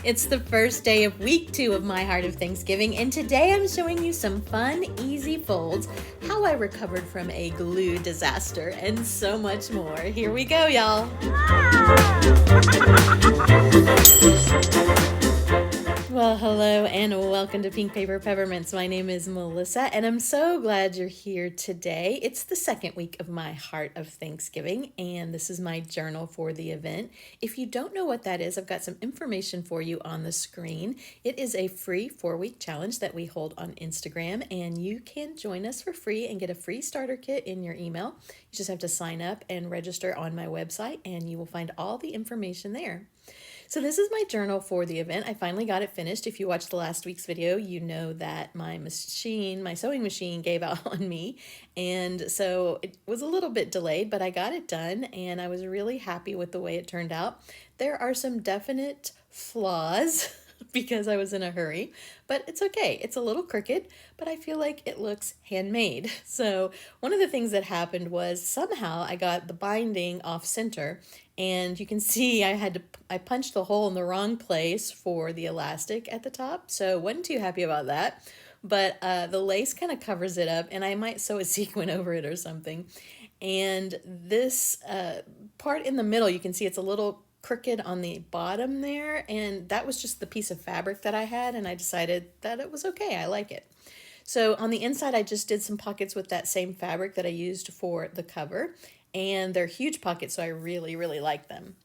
It's the first day of week 2 of my Heart of Thanksgiving, and today I'm showing you some fun, easy folds, how I recovered from a glue disaster, and so much more. Here we go, y'all. Well, hello and welcome to Pink Paper Peppermints. My name is Melissa and I'm so glad you're here today. It's the second week of my Heart of Thanksgiving and this is my journal for the event. If you don't know what that is, I've got some information for you on the screen. It is a free 4-week challenge that we hold on Instagram and you can join us for free and get a free starter kit in your email. You just have to sign up and register on my website and you will find all the information there. So this is my journal for the event. I finally got it finished. If you watched the last week's video, you know that my sewing machine gave out on me. And so it was a little bit delayed, but I got it done and I was really happy with the way it turned out. There are some definite flaws because I was in a hurry, but it's okay. It's a little crooked, but I feel like it looks handmade. So one of the things that happened was somehow I got the binding off center and you can see I punched a hole in the wrong place for the elastic at the top. So wasn't too happy about that, but the lace kind of covers it up and I might sew a sequin over it or something. And this part in the middle, you can see it's a little crooked on the bottom there, and that was just the piece of fabric that I had, and I decided that it was okay. I like it. So on the inside, I just did some pockets with that same fabric that I used for the cover, and they're huge pockets, so I really, really like them.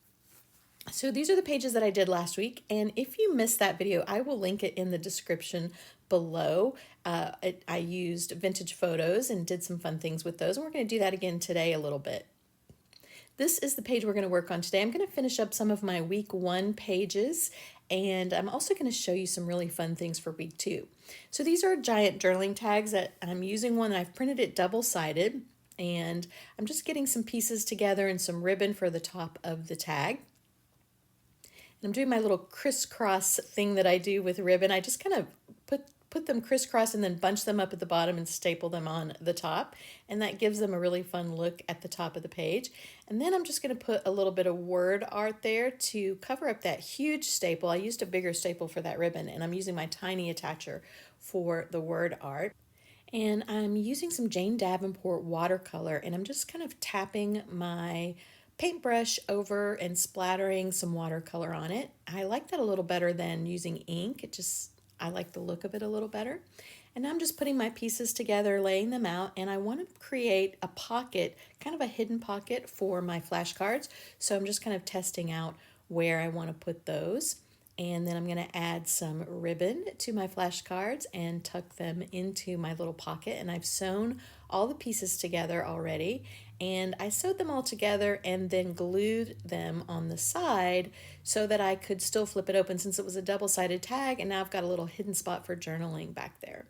So these are the pages that I did last week, and if you missed that video, I will link it in the description below. I used vintage photos and did some fun things with those, and we're going to do that again today a little bit. This is the page we're going to work on today. I'm going to finish up some of my week 1 pages, and I'm also going to show you some really fun things for week 2. So these are giant journaling tags that I'm using one, and I've printed it double-sided, and I'm just getting some pieces together and some ribbon for the top of the tag. And I'm doing my little crisscross thing that I do with ribbon. I just kind of put them crisscross and then bunch them up at the bottom and staple them on the top. And that gives them a really fun look at the top of the page. And then I'm just going to put a little bit of word art there to cover up that huge staple. I used a bigger staple for that ribbon and I'm using my tiny attacher for the word art. And I'm using some Jane Davenport watercolor and I'm just kind of tapping my paintbrush over and splattering some watercolor on it. I like that a little better than using ink. I like the look of it a little better. And I'm just putting my pieces together, laying them out, and I want to create a pocket, kind of a hidden pocket for my flashcards. So I'm just kind of testing out where I want to put those. And then I'm going to add some ribbon to my flashcards and tuck them into my little pocket. And I've sewn all the pieces together already. And I sewed them all together and then glued them on the side so that I could still flip it open since it was a double-sided tag. And now I've got a little hidden spot for journaling back there.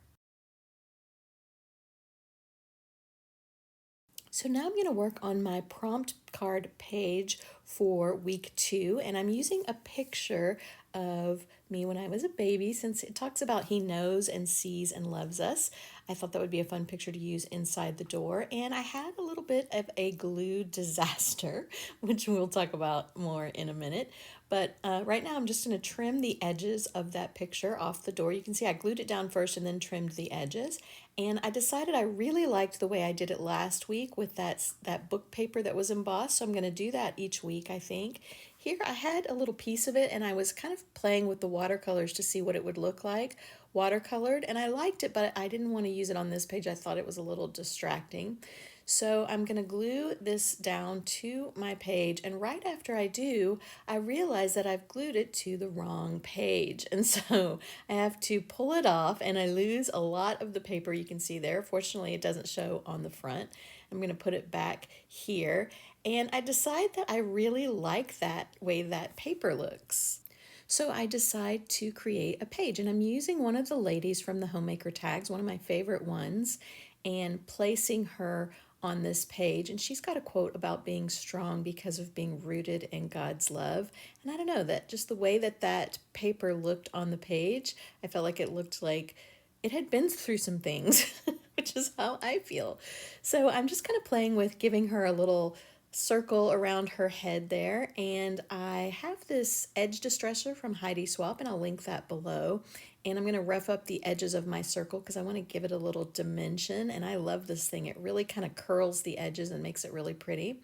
So now I'm going to work on my prompt card page for week 2, and I'm using a picture of me when I was a baby since it talks about he knows and sees and loves us. I thought that would be a fun picture to use inside the door, and I had a little bit of a glue disaster, which we'll talk about more in a minute. But right now I'm just going to trim the edges of that picture off the door. You can see I glued it down first and then trimmed the edges. And I decided I really liked the way I did it last week with that book paper that was embossed. So I'm going to do that each week, I think. Here I had a little piece of it and I was kind of playing with the watercolors to see what it would look like watercolored. And I liked it, but I didn't want to use it on this page. I thought it was a little distracting. So I'm going to glue this down to my page, and right after I do, I realize that I've glued it to the wrong page, and so I have to pull it off, and I lose a lot of the paper you can see there. Fortunately, it doesn't show on the front. I'm going to put it back here, and I decide that I really like that way that paper looks. So I decide to create a page, and I'm using one of the ladies from the Homemaker tags, one of my favorite ones, and placing her on this page. And she's got a quote about being strong because of being rooted in God's love. And I don't know, that just the way that paper looked on the page, I felt like it looked like it had been through some things, which is how I feel. So I'm just kind of playing with giving her a little circle around her head there, and I have this edge distresser from Heidi Swap, and I'll link that below. And I'm going to rough up the edges of my circle because I want to give it a little dimension, and I love this thing. It really kind of curls the edges and makes it really pretty.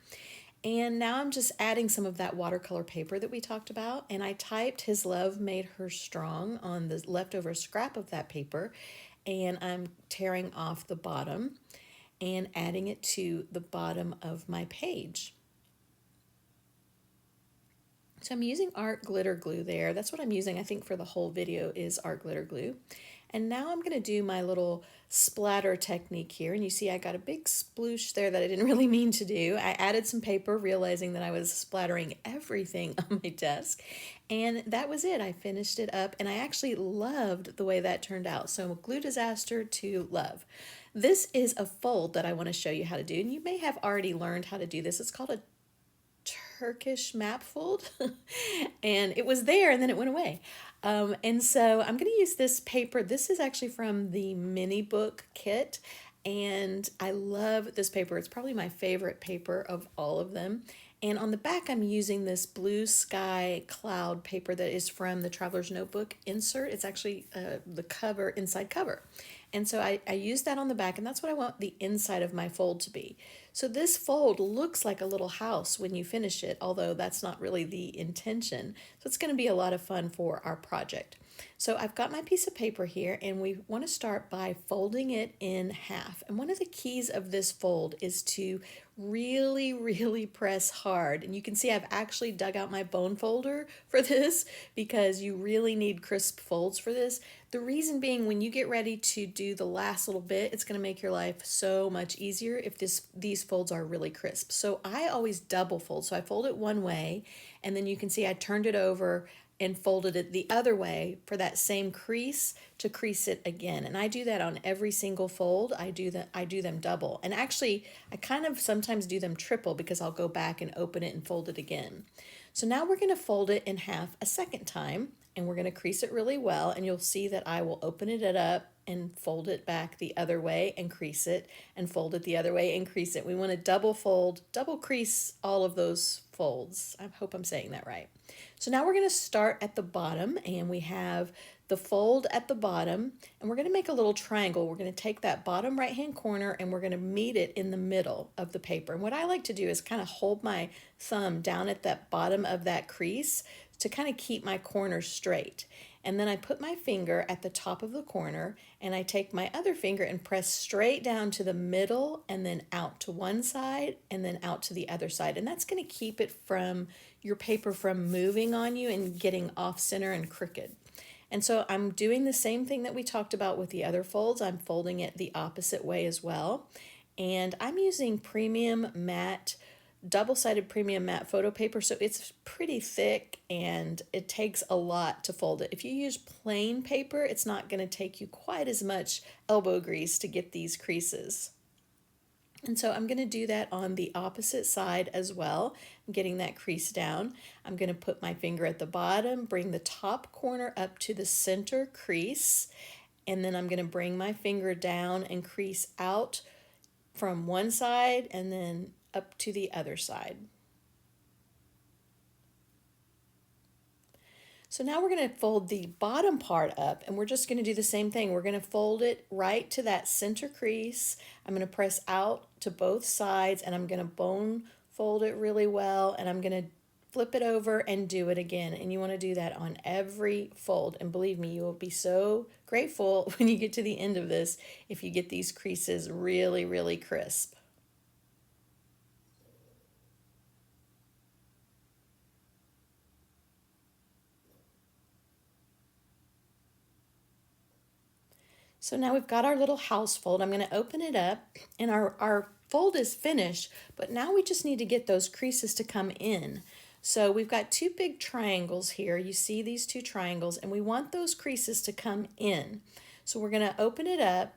And now I'm just adding some of that watercolor paper that we talked about, and I typed "His love made her strong" on the leftover scrap of that paper, and I'm tearing off the bottom and adding it to the bottom of my page. So I'm using art glitter glue there. That's what I'm using, I think, for the whole video is art glitter glue. And now I'm going to do my little splatter technique here. And you see I got a big sploosh there that I didn't really mean to do. I added some paper, realizing that I was splattering everything on my desk. And that was it. I finished it up, and I actually loved the way that turned out. So glue disaster to love. This is a fold that I want to show you how to do. And you may have already learned how to do this. It's called a Turkish map fold. And it was there and then it went away. And so I'm going to use this paper. This is actually from the mini book kit, and I love this paper. It's probably my favorite paper of all of them. And on the back, I'm using this blue sky cloud paper that is from the Traveler's Notebook insert. It's actually the cover, inside cover. And so I use that on the back, and that's what I want the inside of my fold to be. So this fold looks like a little house when you finish it, although that's not really the intention. So it's going to be a lot of fun for our project. So I've got my piece of paper here, and we want to start by folding it in half. And one of the keys of this fold is to really press hard. And you can see I've actually dug out my bone folder for this because you really need crisp folds for this. The reason being, when you get ready to do the last little bit, it's going to make your life so much easier if these folds are really crisp. So I always double fold. So I fold it one way, and then you can see I turned it over and folded it the other way for that same crease to crease it again. And I do that on every single fold. I do them double. And actually, I kind of sometimes do them triple because I'll go back and open it and fold it again. So now we're going to fold it in half a second time, and we're going to crease it really well, and you'll see that I will open it up and fold it back the other way and crease it, and fold it the other way and crease it. We want to double fold, double crease all of those folds. I hope I'm saying that right. So now we're going to start at the bottom, and we have the fold at the bottom, and we're going to make a little triangle. We're going to take that bottom right hand corner and we're going to meet it in the middle of the paper. And what I like to do is kind of hold my thumb down at that bottom of that crease to kind of keep my corner straight. And then I put my finger at the top of the corner, and I take my other finger and press straight down to the middle, and then out to one side and then out to the other side. And that's going to keep it from your paper from moving on you and getting off center and crooked. And so I'm doing the same thing that we talked about with the other folds. I'm folding it the opposite way as well. And I'm using premium matte, double-sided premium matte photo paper, so it's pretty thick and it takes a lot to fold it. If you use plain paper, it's not going to take you quite as much elbow grease to get these creases. And so I'm going to do that on the opposite side as well. I'm getting that crease down. I'm going to put my finger at the bottom, bring the top corner up to the center crease, and then I'm going to bring my finger down and crease out from one side and then up to the other side. So now we're going to fold the bottom part up, and we're just going to do the same thing. We're going to fold it right to that center crease. I'm going to press out to both sides, and I'm going to bone fold it really well, and I'm going to flip it over and do it again. And you want to do that on every fold. And believe me, you will be so grateful when you get to the end of this if you get these creases really crisp. So now we've got our little house fold. I'm going to open it up, and our fold is finished, but now we just need to get those creases to come in. So we've got two big triangles here. You see these two triangles, and we want those creases to come in. So we're going to open it up,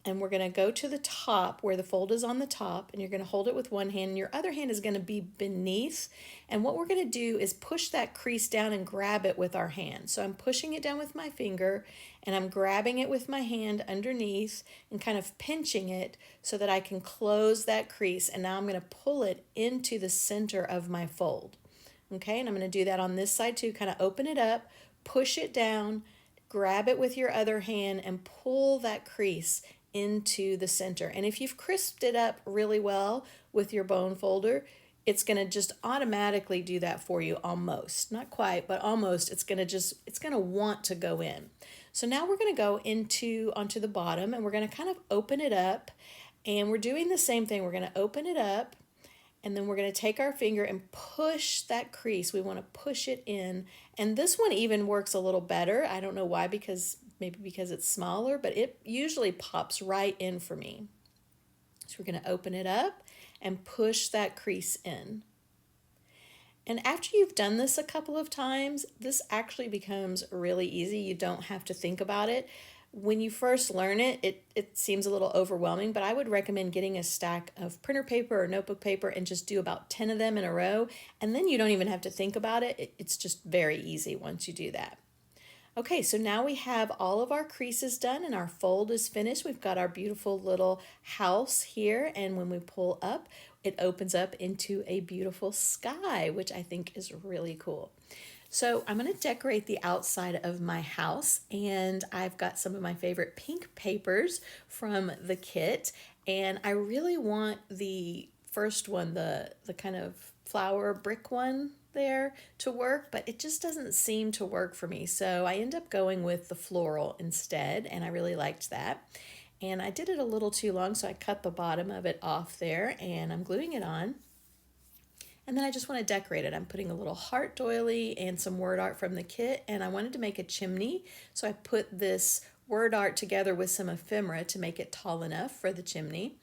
and we're going to go to the top where the fold is on the top, and you're going to hold it with one hand and your other hand is going to be beneath. And what we're going to do is push that crease down and grab it with our hand. So I'm pushing it down with my finger and I'm grabbing it with my hand underneath and kind of pinching it so that I can close that crease. And now I'm going to pull it into the center of my fold. Okay, and I'm going to do that on this side too. Kind of open it up, push it down, grab it with your other hand and pull that crease into the center. And if you've crisped it up really well with your bone folder, it's going to just automatically do that for you almost. Not quite, but almost. It's going to want to go in. So now we're going to go onto the bottom and we're going to kind of open it up, and we're doing the same thing. We're going to open it up and then we're going to take our finger and push that crease. We want to push it in. And this one even works a little better. I don't know why, maybe because it's smaller, but it usually pops right in for me. So we're going to open it up and push that crease in. And after you've done this a couple of times, this actually becomes really easy. You don't have to think about it. When you first learn it, it seems a little overwhelming, but I would recommend getting a stack of printer paper or notebook paper and just do about 10 of them in a row, and then you don't even have to think about it. It's just very easy once you do that. Okay, so now we have all of our creases done and our fold is finished. We've got our beautiful little house here, and when we pull up, it opens up into a beautiful sky, which I think is really cool. So I'm going to decorate the outside of my house, and I've got some of my favorite pink papers from the kit, and I really want the first one, the kind of flower brick one there, to work, but it just doesn't seem to work for me. So I end up going with the floral instead, and I really liked that. And I did it a little too long, so I cut the bottom of it off there, and I'm gluing it on. And then I just want to decorate it. I'm putting a little heart doily and some word art from the kit, and I wanted to make a chimney, so I put this word art together with some ephemera to make it tall enough for the chimney.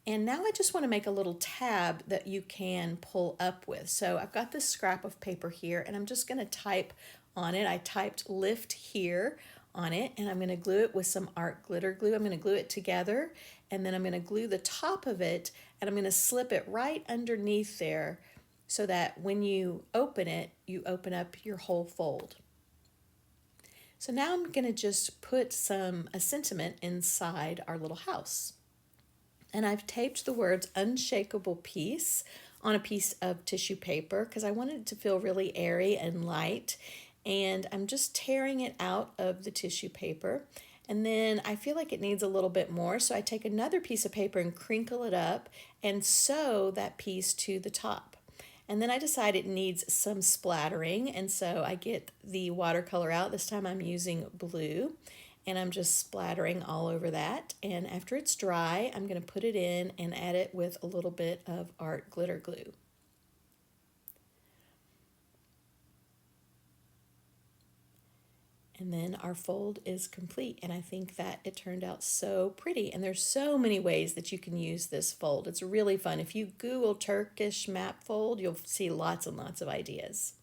And now I just want to make a little tab that you can pull up with. So I've got this scrap of paper here, and I'm just going to type on it. I typed lift here on it, and I'm going to glue it with some art glitter glue. I'm going to glue it together, and then I'm going to glue the top of it, and I'm going to slip it right underneath there so that when you open it, you open up your whole fold. So now I'm going to just put a sentiment inside our little house. And I've taped the words unshakable peace on a piece of tissue paper because I wanted it to feel really airy and light. And I'm just tearing it out of the tissue paper. And then I feel like it needs a little bit more, so I take another piece of paper and crinkle it up and sew that piece to the top. And then I decide it needs some splattering, and so I get the watercolor out. This time I'm using blue, and I'm just splattering all over that. And after it's dry, I'm going to put it in and add it with a little bit of art glitter glue. And then our fold is complete, and I think that it turned out so pretty. And there's so many ways that you can use this fold. It's really fun. If you Google Turkish map fold, you'll see lots and lots of ideas.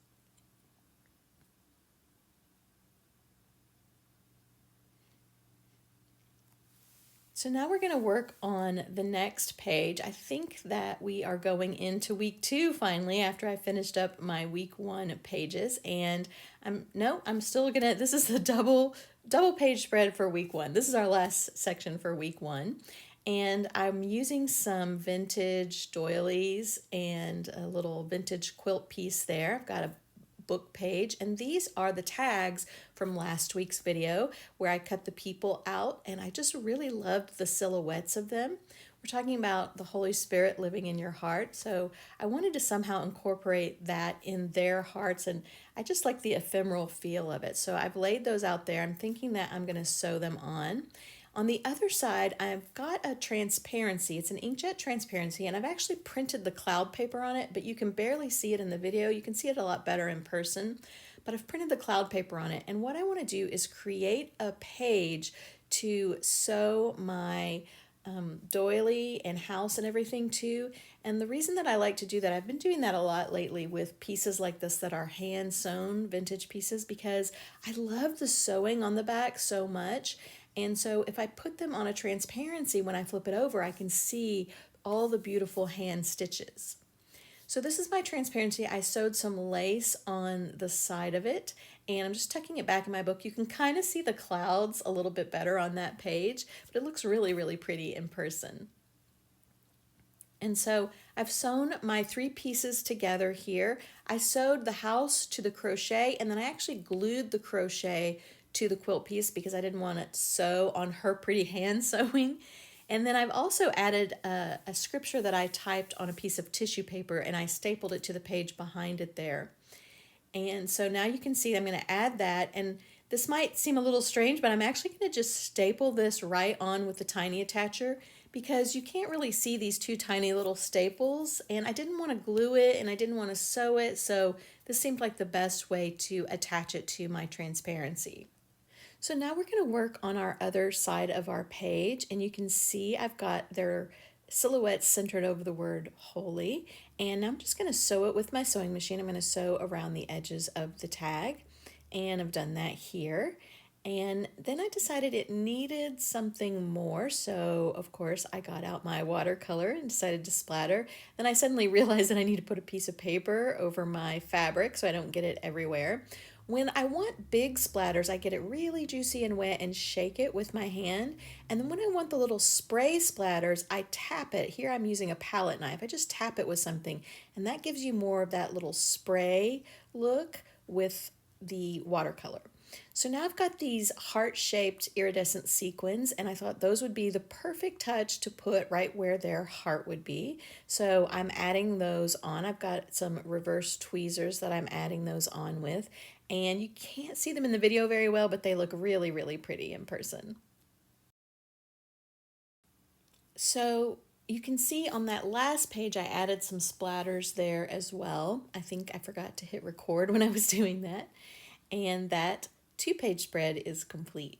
So now we're going to work on the next page. I think that we are going into week 2 finally after I finished up my week 1 pages. And I'm still gonna, this is the double page spread for week 1. This is our last section for week 1. And I'm using some vintage doilies and a little vintage quilt piece there. I've got a book page, and these are the tags from last week's video where I cut the people out, and I just really loved the silhouettes of them. We're talking about the Holy Spirit living in your heart, so I wanted to somehow incorporate that in their hearts, and I just like the ephemeral feel of it. So I've laid those out there. I'm thinking that I'm going to sew them on. On the other side, I've got a transparency. It's an inkjet transparency, and I've actually printed the cloud paper on it, but you can barely see it in the video. You can see it a lot better in person, but I've printed the cloud paper on it. And what I want to do is create a page to sew my doily and house and everything to. And the reason that I like to do that, I've been doing that a lot lately with pieces like this that are hand sewn vintage pieces, because I love the sewing on the back so much. And so if I put them on a transparency, when I flip it over, I can see all the beautiful hand stitches. So this is my transparency. I sewed some lace on the side of it, and I'm just tucking it back in my book. You can kind of see the clouds a little bit better on that page, but it looks really, really pretty in person. And so I've sewn my 3 pieces together here. I sewed the house to the crochet, and then I actually glued the crochet to the quilt piece because I didn't want to sew on her pretty hand sewing. And then I've also added a scripture that I typed on a piece of tissue paper, and I stapled it to the page behind it there. And so now you can see I'm going to add that, and this might seem a little strange, but I'm actually going to just staple this right on with the tiny attacher because you can't really see these 2 tiny little staples, and I didn't want to glue it and I didn't want to sew it, so this seemed like the best way to attach it to my transparency. So now we're going to work on our other side of our page, and you can see I've got their silhouettes centered over the word holy, and now I'm just going to sew it with my sewing machine. I'm going to sew around the edges of the tag, and I've done that here. And then I decided it needed something more, so of course I got out my watercolor and decided to splatter. Then I suddenly realized that I need to put a piece of paper over my fabric so I don't get it everywhere. When I want big splatters, I get it really juicy and wet and shake it with my hand. And then when I want the little spray splatters, I tap it. Here I'm using a palette knife. I just tap it with something, and that gives you more of that little spray look with the watercolor. So now I've got these heart-shaped iridescent sequins, and I thought those would be the perfect touch to put right where their heart would be. So I'm adding those on. I've got some reverse tweezers that I'm adding those on with, and you can't see them in the video very well, but they look really, really pretty in person. So you can see on that last page I added some splatters there as well. I think I forgot to hit record when I was doing that. And that 2-page spread is complete.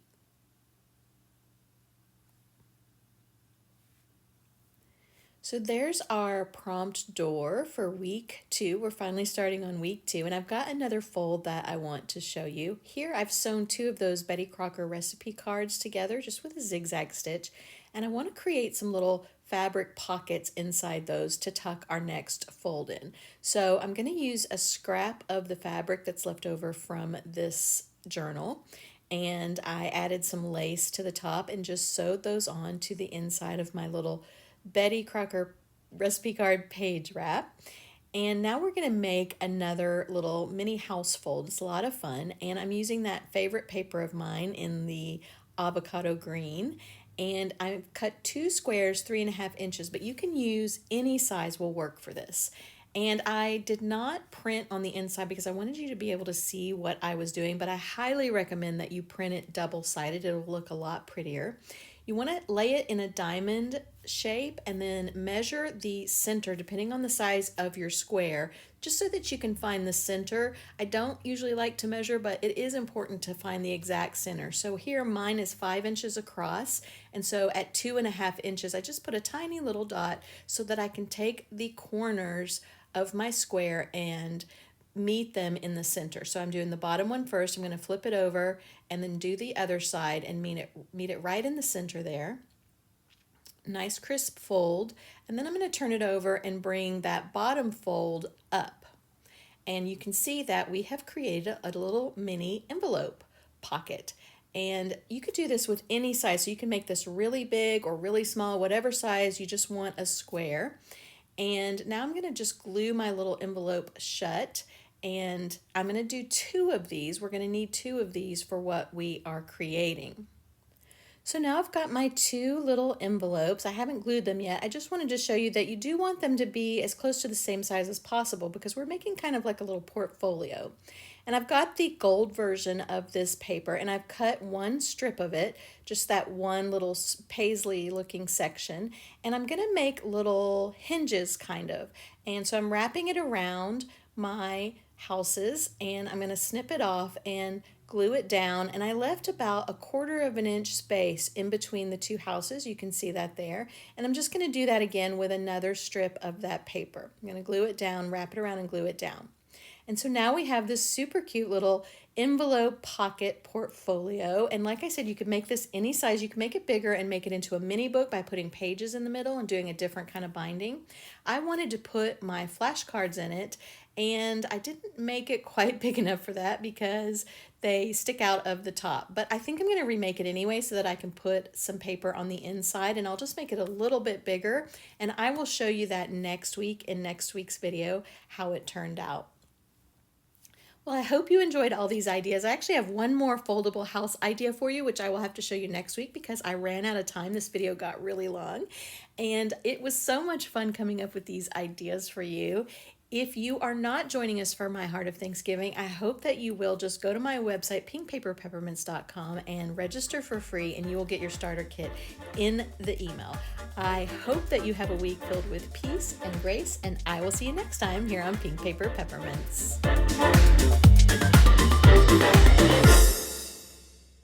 So there's our prompt door for week 2. We're finally starting on week 2, and I've got another fold that I want to show you. Here I've sewn 2 of those Betty Crocker recipe cards together just with a zigzag stitch, and I want to create some little fabric pockets inside those to tuck our next fold in. So I'm going to use a scrap of the fabric that's left over from this journal, and I added some lace to the top and just sewed those on to the inside of my little Betty Crocker recipe card page wrap. And now we're going to make another little mini house fold. It's a lot of fun, and I'm using that favorite paper of mine in the avocado green, and I've cut 2 squares 3.5 inches, but you can use any size will work for this. And I did not print on the inside because I wanted you to be able to see what I was doing, but I highly recommend that you print it double-sided. It'll look a lot prettier. You want to lay it in a diamond shape and then measure the center depending on the size of your square, just so that you can find the center. I don't usually like to measure, but it is important to find the exact center. So here mine is 5 inches across, and so at 2.5 inches I just put a tiny little dot so that I can take the corners of my square and meet them in the center. So I'm doing the bottom one first. I'm going to flip it over and then do the other side and meet it right in the center there. Nice crisp fold, and then I'm going to turn it over and bring that bottom fold up. And you can see that we have created a little mini envelope pocket. And you could do this with any size. So you can make this really big or really small, whatever size you just want a square. And now I'm going to just glue my little envelope shut, and I'm going to do 2 of these. We're going to need 2 of these for what we are creating. So now I've got my 2 little envelopes. I haven't glued them yet. I just wanted to show you that you do want them to be as close to the same size as possible because we're making kind of like a little portfolio. And I've got the gold version of this paper, and I've cut 1 strip of it, just that one little paisley looking section, and I'm going to make little hinges kind of. And so I'm wrapping it around my houses, and I'm going to snip it off and glue it down, and I left about 1/4 inch space in between the 2 houses. You can see that there, and I'm just going to do that again with another strip of that paper. I'm going to glue it down, wrap it around, and glue it down. And so now we have this super cute little envelope pocket portfolio. And like I said, you could make this any size. You can make it bigger and make it into a mini book by putting pages in the middle and doing a different kind of binding. I wanted to put my flashcards in it, and I didn't make it quite big enough for that because they stick out of the top. But I think I'm going to remake it anyway so that I can put some paper on the inside, and I'll just make it a little bit bigger. And I will show you that next week in next week's video, how it turned out. Well, I hope you enjoyed all these ideas. I actually have one more foldable house idea for you, which I will have to show you next week because I ran out of time. This video got really long, and it was so much fun coming up with these ideas for you. If you are not joining us for my Heart of Thanksgiving, I hope that you will just go to my website, pinkpaperpeppermints.com, and register for free, and you will get your starter kit in the email. I hope that you have a week filled with peace and grace, and I will see you next time here on Pink Paper Peppermints.